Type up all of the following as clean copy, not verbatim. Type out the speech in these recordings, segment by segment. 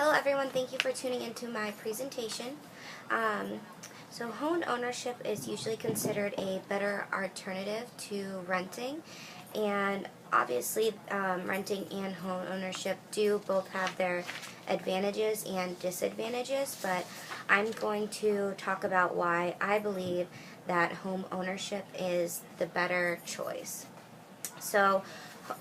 Hello everyone, thank you for tuning into my presentation. So home ownership is usually considered a better alternative to renting, and obviously renting and home ownership do both have their advantages and disadvantages, but I'm going to talk about why I believe that home ownership is the better choice. So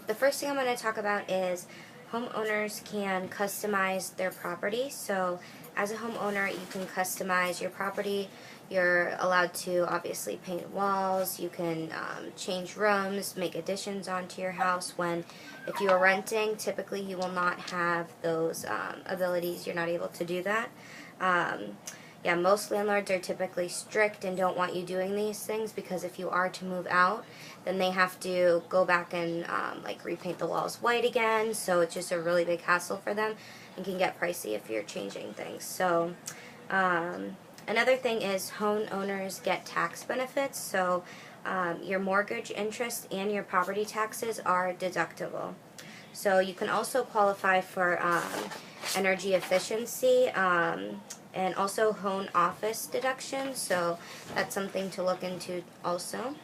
the first thing I'm going to talk about is homeowners can customize their property. So as a homeowner, you can customize your property. You're allowed to obviously paint walls, you can change rooms, make additions onto your house. When if you are renting, typically you will not have those abilities. You're not able to do that. Yeah, most landlords are typically strict and don't want you doing these things, because if you are to move out, then they have to go back and like repaint the walls white again. So it's just a really big hassle for them and can get pricey if you're changing things. So another thing is homeowners get tax benefits. So your mortgage interest and your property taxes are deductible. So you can also qualify for energy efficiency and also home office deduction. So that's something to look into also.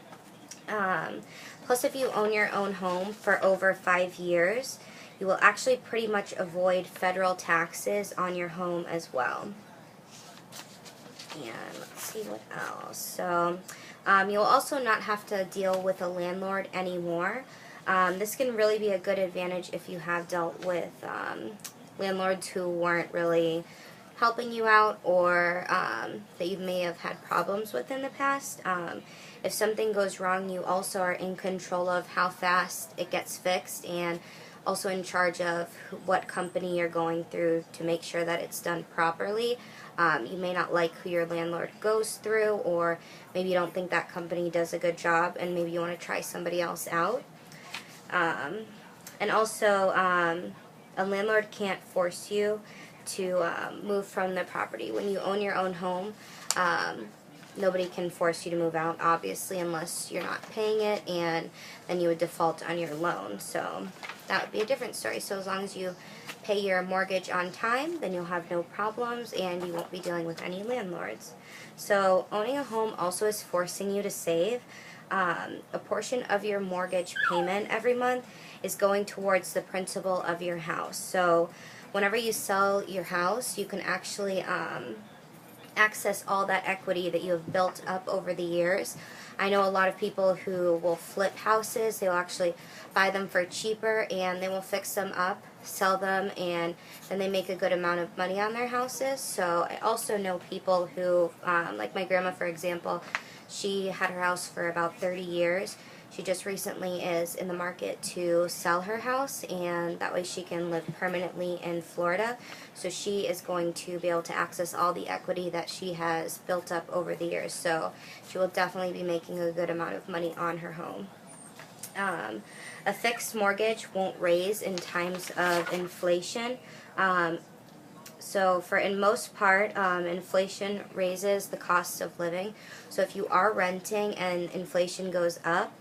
Plus, if you own your own home for over 5 years, you will actually pretty much avoid federal taxes on your home as well. And let's see what else. So you'll also not have to deal with a landlord anymore. This can really be a good advantage if you have dealt with landlords who weren't really helping you out, or that you may have had problems with in the past. If something goes wrong, you also are in control of how fast it gets fixed, and also in charge of what company you're going through to make sure that it's done properly. You may not like who your landlord goes through, or maybe you don't think that company does a good job and maybe you want to try somebody else out. And also, a landlord can't force you to move from the property. When you own your own home, nobody can force you to move out, obviously, unless you're not paying it, and then you would default on your loan. So that would be a different story. So as long as you pay your mortgage on time, then you'll have no problems and you won't be dealing with any landlords. So owning a home also is forcing you to save. A portion of your mortgage payment every month is going towards the principal of your house. So whenever you sell your house, you can actually access all that equity that you have built up over the years. I know a lot of people who will flip houses. They'll actually buy them for cheaper and they will fix them up, sell them, and then they make a good amount of money on their houses. So I also know people who, like my grandma, for example, she had her house for about 30 years. She just recently is in the market to sell her house, and that way she can live permanently in Florida. So she is going to be able to access all the equity that she has built up over the years. So she will definitely be making a good amount of money on her home. A fixed mortgage won't raise in times of inflation. So in most part, inflation raises the cost of living. So if you are renting and inflation goes up,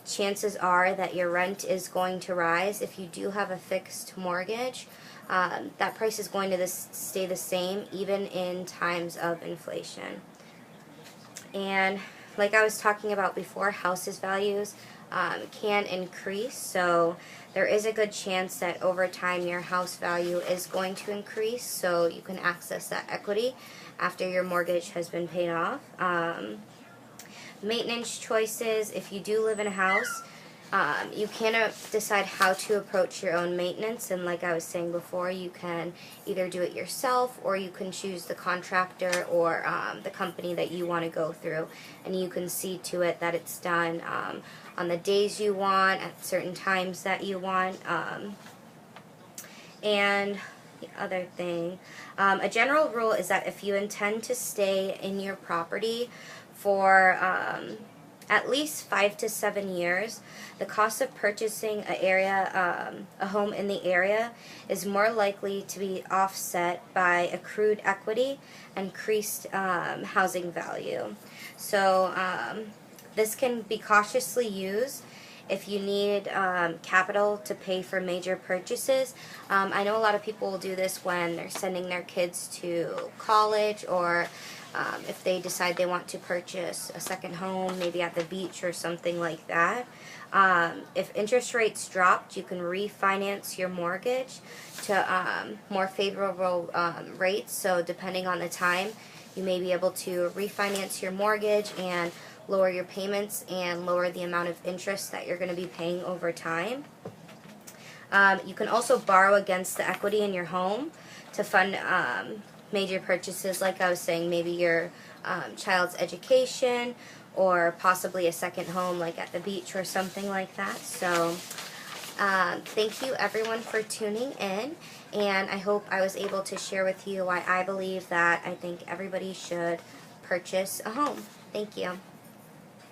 chances are that your rent is going to rise. If you do have a fixed mortgage, that price is going to stay the same even in times of inflation. And like I was talking about before, houses values can increase. So there is a good chance that over time your house value is going to increase, so you can access that equity after your mortgage has been paid off. Maintenance choices: if you do live in a house, you can decide how to approach your own maintenance, and like I was saying before, you can either do it yourself, or you can choose the contractor or the company that you want to go through, and you can see to it that it's done on the days you want, at certain times that you want. And the other thing, a general rule is that if you intend to stay in your property for at least 5 to 7 years, the cost of purchasing a home in the area is more likely to be offset by accrued equity and increased housing value. So this can be cautiously used if you need capital to pay for major purchases. I know a lot of people will do this when they're sending their kids to college, or if they decide they want to purchase a second home, maybe at the beach or something like that. If interest rates dropped, you can refinance your mortgage to more favorable rates. So depending on the time, you may be able to refinance your mortgage and lower your payments and lower the amount of interest that you're going to be paying over time. You can also borrow against the equity in your home to fund major purchases, like I was saying, maybe your child's education, or possibly a second home like at the beach or something like that. So thank you everyone for tuning in, and I hope I was able to share with you why I believe that I think everybody should purchase a home. Thank you.